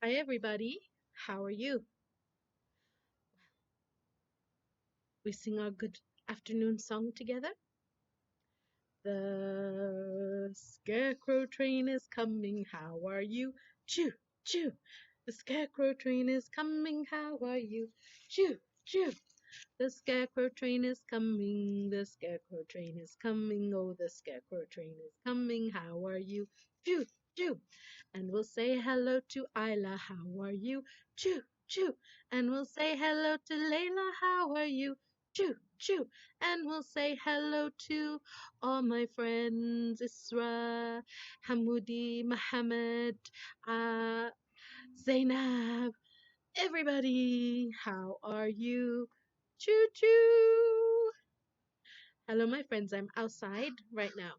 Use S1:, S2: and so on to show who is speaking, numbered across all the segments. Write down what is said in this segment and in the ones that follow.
S1: Hi, everybody. How are you? We sing our good afternoon song together. The scarecrow train is coming. How are you? Choo, choo. The scarecrow train is coming. How are you? Choo, choo. The scarecrow train is coming. The scarecrow train is coming. Oh, the scarecrow train is coming. How are you? Choo, choo. And we'll say hello to Isla. How are you? Choo, choo. And we'll say hello to Layla. How are you? Choo, choo. And we'll say hello to all my friends. Isra, Hamoudi, Mohammed, Zainab. Everybody, how are you? Choo choo! Hello, my friends. I'm outside right now,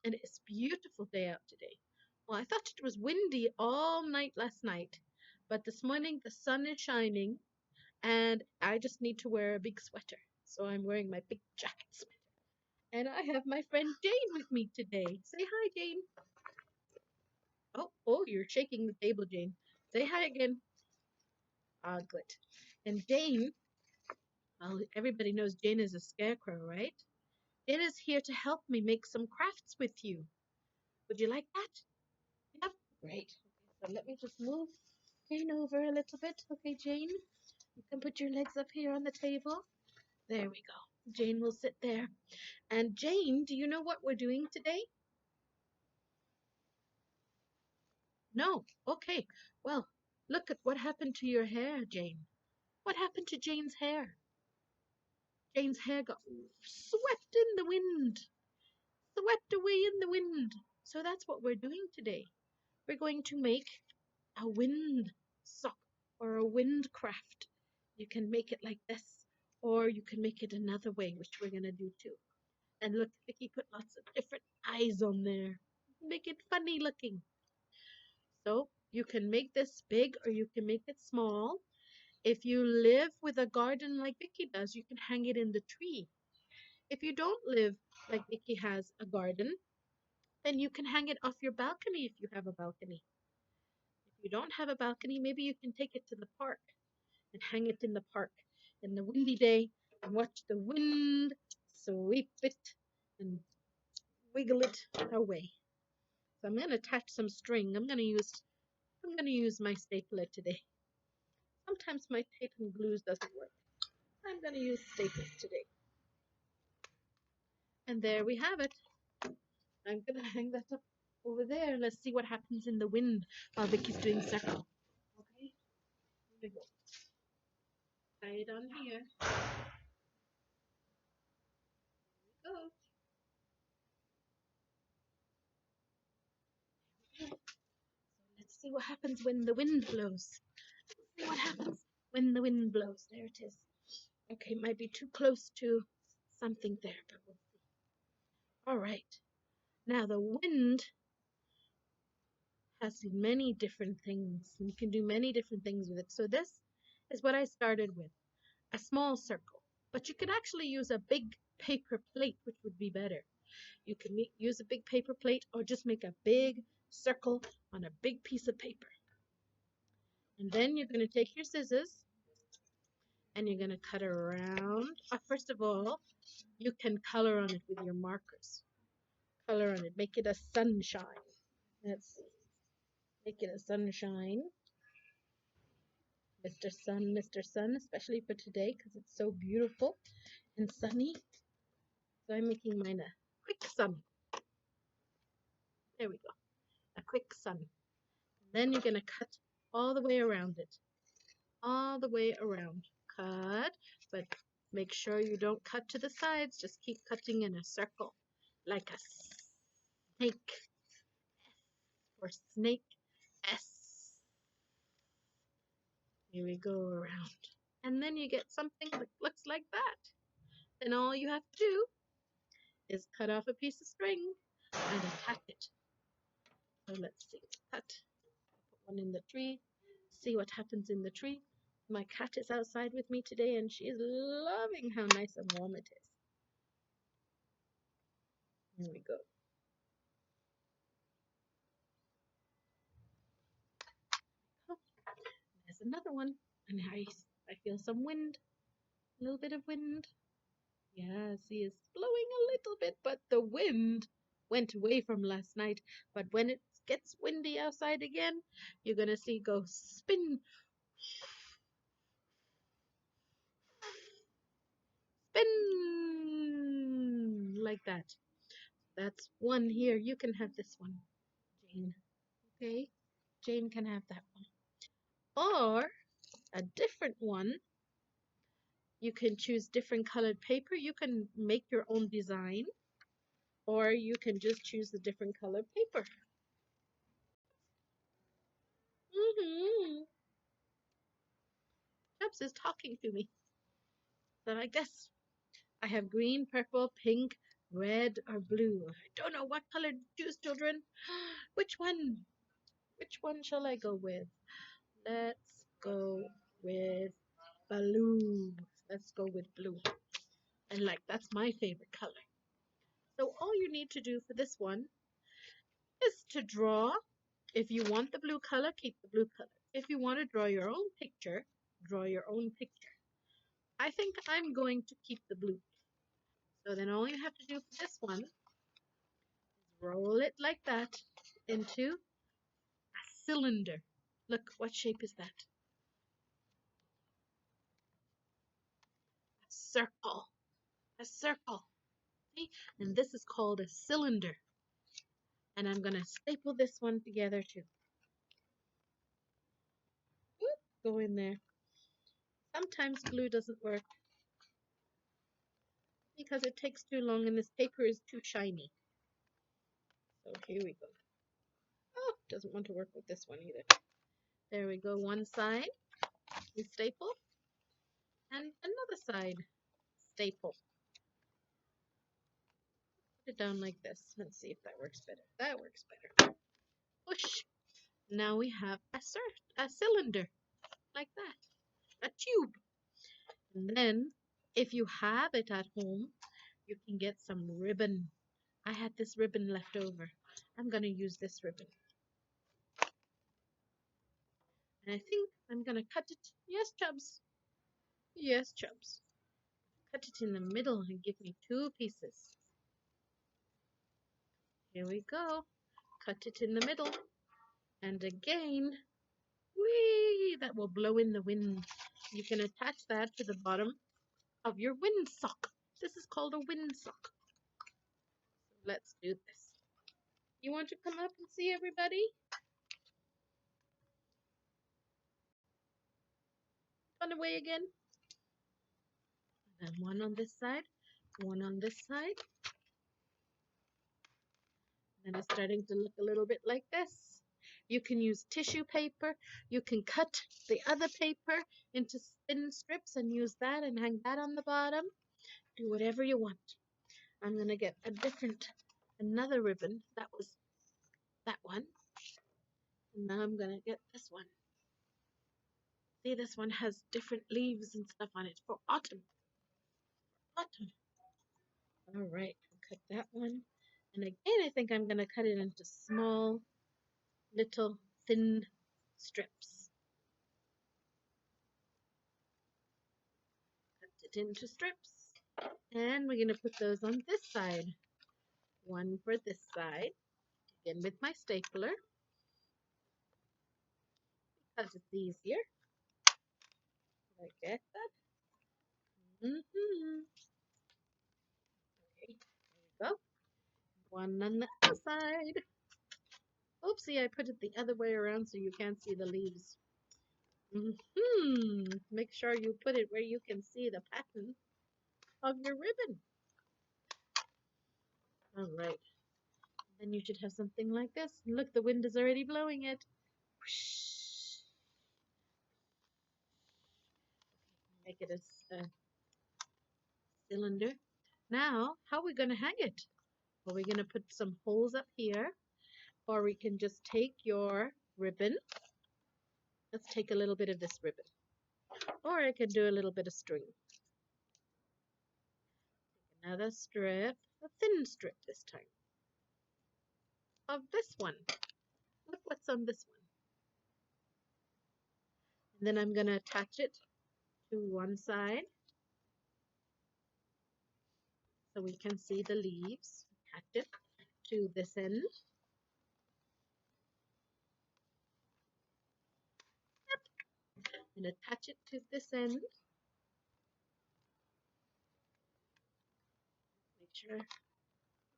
S1: and it's a beautiful day out today. Well, I thought it was windy all night last night, but this morning the sun is shining, and I just need to wear a big sweater. So I'm wearing my big jacket sweater. And I have my friend Jane with me today. Say hi, Jane. Oh, you're shaking the table, Jane. Say hi again. Ah, good. And Jane, well, everybody knows Jane is a scarecrow, right? Jane is here to help me make some crafts with you. Would you like that? Yep. Great. Okay, so let me just move Jane over a little bit. Okay, Jane, you can put your legs up here on the table. There we go. Jane will sit there. And Jane, do you know what we're doing today? No. Okay. Well, look at what happened to your hair, Jane. What happened to Jane's hair? Jane's hair got swept in the wind, swept away in the wind. So that's what we're doing today. We're going to make a wind sock or a wind craft. You can make it like this, or you can make it another way, which we're going to do too. And look, Vicki put lots of different eyes on there. Make it funny looking. So you can make this big or you can make it small. If you live with a garden like Vicki does, you can hang it in the tree. If you don't live like Vicki has a garden, then you can hang it off your balcony if you have a balcony. If you don't have a balcony, maybe you can take it to the park and hang it in the park in the windy day and watch the wind sweep it and wiggle it away. So I'm going to attach some string. I'm going to use my stapler today. Sometimes my tape and glues doesn't work. I'm going to use staples today. And there we have it. I'm going to hang that up over there. Let's see what happens in the wind while Vicky's doing circle. Okay, here we go. Tie it on here. Go. So let's see what happens when the wind blows. Let's see what happens when the wind blows. There it is. Okay, it might be too close to something there, but we'll see. All right. Now the wind has many different things. You can do many different things with it. So this is what I started with, a small circle. But you could actually use a big paper plate, which would be better. You can use a big paper plate or just make a big circle on a big piece of paper. And then you're going to take your scissors and you're going to cut around. First of all, you can color on it with your markers. Color on it. Make it a sunshine. Let's see. Make it a sunshine. Mr. Sun, especially for today because it's so beautiful and sunny. So I'm making mine a quick sun. There we go. A quick sun. Then you're going to cut all the way around it. All the way around. Cut, but make sure you don't cut to the sides. Just keep cutting in a circle like a snake. For snake, S. Here we go around. And then you get something that looks like that. Then all you have to do is cut off a piece of string and attach it. So let's see. Cut. Put one in the tree. See what happens in the tree. My cat is outside with me today and she is loving how nice and warm it is. Here we go. another one. And I feel some wind, a little bit of wind. Yes, he is blowing a little bit, but the wind went away from last night. But when it gets windy outside again, you're going to see go spin, spin like that. That's one here. You can have this one, Jane. Okay? Jane can have that one. Or a different one. You can choose different colored paper. You can make your own design, or you can just choose the different colored paper. Chubbs is talking to me. So I guess I have green, purple, pink, red, or blue. I don't know what color to choose, children. Which one? Which one shall I go with? Let's go with blue. Let's go with blue. And that's my favorite color. So all you need to do for this one is to draw. If you want the blue color, keep the blue color. If you want to draw your own picture, draw your own picture. I think I'm going to keep the blue. So then all you have to do for this one is roll it like that into a cylinder. Look, what shape is that? A circle. A circle. See? And this is called a cylinder. And I'm going to staple this one together too. Oop, go in there. Sometimes glue doesn't work because it takes too long and this paper is too shiny. So here we go. Oh, doesn't want to work with this one either. There we go. One side, we staple, and another side, staple. Put it down like this. Let's see if that works better. That works better. Push. Now we have a cylinder like that, a tube. And then, if you have it at home, you can get some ribbon. I had this ribbon left over. I'm going to use this ribbon. And I think I'm going to cut it. Yes, Chubbs. Yes, Chubbs. Cut it in the middle and give me 2 pieces. Here we go. Cut it in the middle. And again, whee, that will blow in the wind. You can attach that to the bottom of your windsock. This is called a windsock. So let's do this. You want to come up and see everybody? Run away again. And one on this side, one on this side. And it's starting to look a little bit like this. You can use tissue paper. You can cut the other paper into thin strips and use that and hang that on the bottom. Do whatever you want. I'm going to get another ribbon. That was that one. And now I'm going to get this one. See, this one has different leaves and stuff on it for autumn. Autumn. All right, I'll cut that one. And again, I think I'm going to cut it into small, little, thin strips. Cut it into strips. And we're going to put those on this side. One for this side. Again with my stapler. Because it's easier. Did I get that? Okay, there we go. One on the other side. Oopsie, I put it the other way around so you can't see the leaves. Make sure you put it where you can see the pattern of your ribbon. All right. Then you should have something like this. Look, the wind is already blowing it. Make it a cylinder. Now, how are we going to hang it? Are we going to put some holes up here? Or we can just take your ribbon. Let's take a little bit of this ribbon. Or I can do a little bit of string. Another strip, a thin strip this time, of this one. Look what's on this one. Then I'm going to attach it to one side so we can see the leaves. Attach it to this end. And attach it to this end. Make sure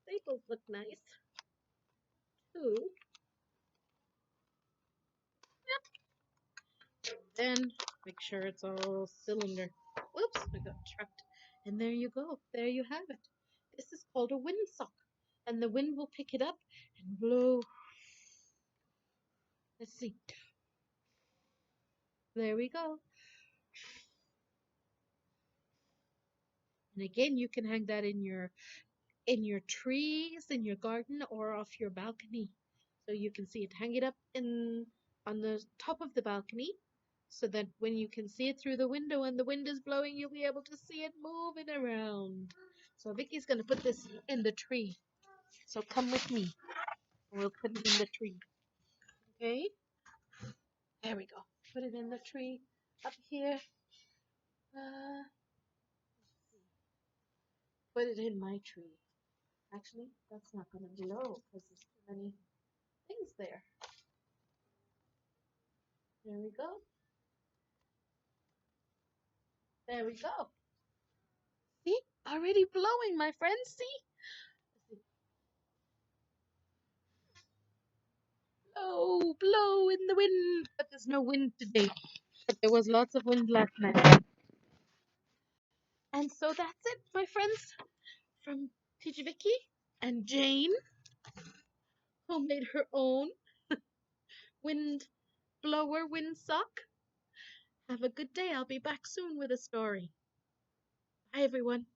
S1: staples look nice too. Then make sure it's all cylinder. Whoops, I got trapped. And there you go. There you have it. This is called a windsock. And the wind will pick it up and blow. Let's see. There we go. And again, you can hang that in your trees, in your garden, or off your balcony. So you can see it. Hang it up on the top of the balcony so that when you can see it through the window and the wind is blowing, you'll be able to see it moving around. So Vicky's going to put this in the tree. So come with me. We'll put it in the tree. Okay? There we go. Put it in the tree up here. Uh, put it in my tree. Actually, that's not going to blow because there's too many things there. There we go. There we go. See? Already blowing, my friends. See? Blow, blow in the wind. But there's no wind today. But there was lots of wind last night. And so that's it, my friends, from Teacher Vicky and Jane, who made her own wind blower windsock. Have a good day. I'll be back soon with a story. Bye, everyone.